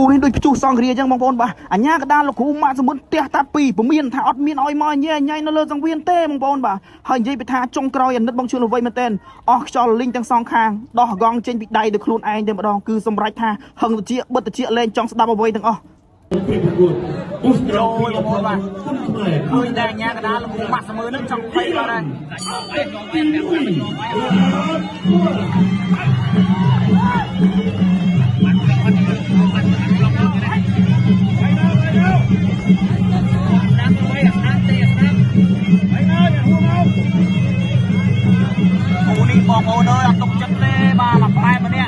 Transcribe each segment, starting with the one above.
cú nên đôi chú song kia chẳng bong bóng bà à nhá cái đa là cú mà muốn tia ta pì của miền thảo miền oi mò nhẹ nhảy nó lơ sang viên tê bong bóng bà hình dây bị tha trong còi đất bong chưa là vây mà tên cho linh tăng song khang đo gong trên bị đầy được luôn ai tên mà đo cứ xong rách tha hằng chia bớt chia lên trong đa vây từng rồi bong bà khơi đè nhá cái đa là cú mặt mới nước trong vây vào đây bong bóng ơi tục chất lê bà làm bài mà nè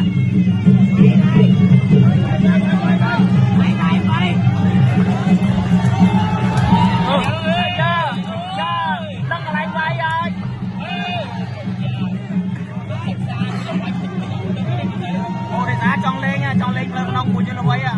ô để giá chọn lên nha chọn lên là nông của chân nó vậy à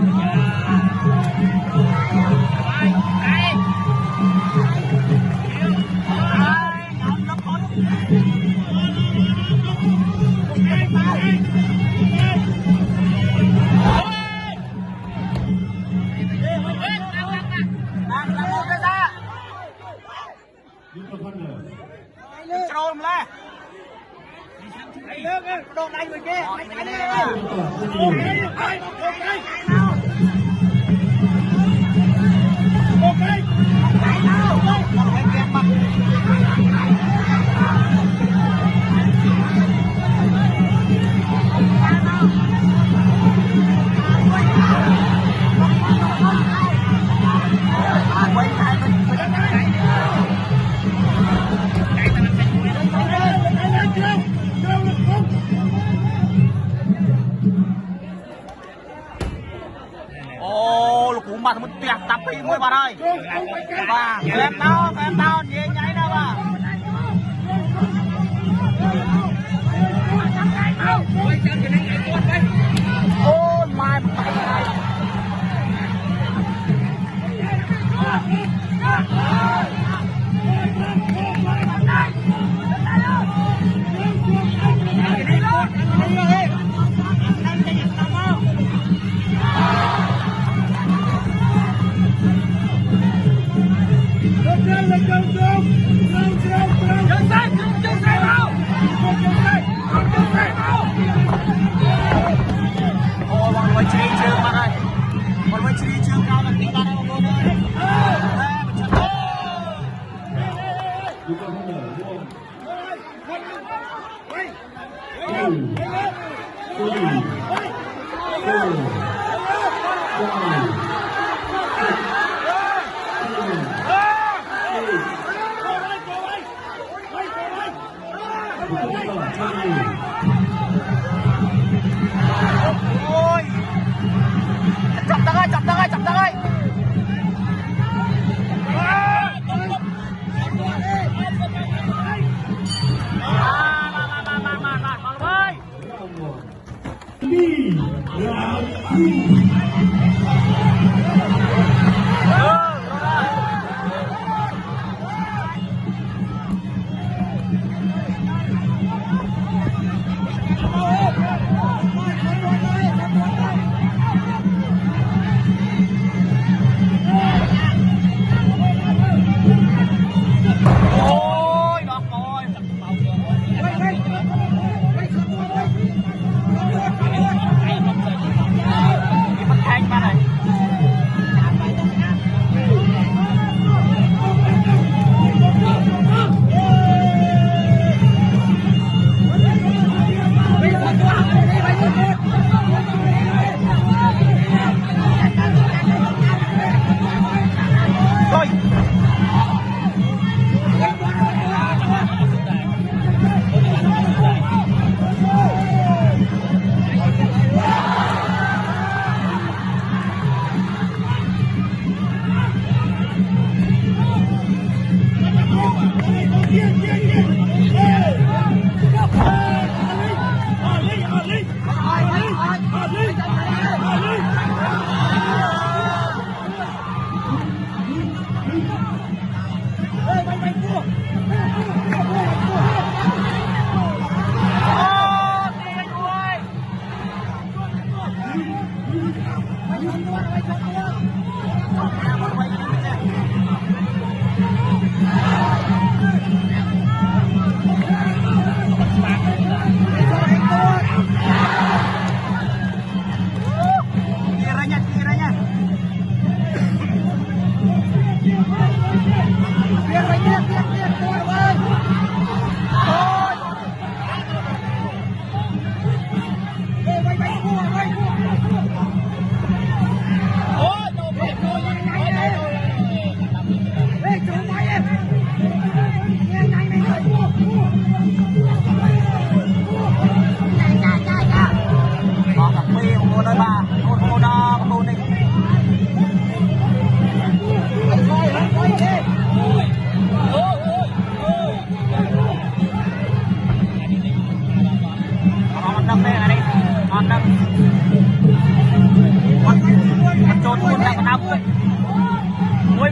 trôn lên đồ này người kia mà muốn tuyệt tập thì mới vào đây và em tao nhảy nhảy đâu mà ôi mai ôi chọc tao ơi thành mà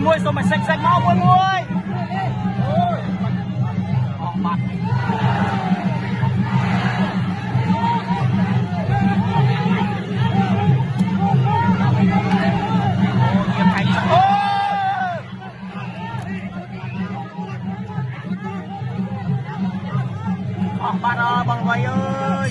Môi xong mày xách máu môi mặt bạn ơi bằng vầy ơi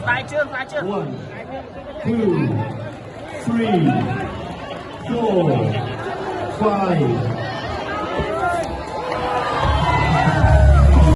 Phải chưa? 1, 2, 3, 4, 5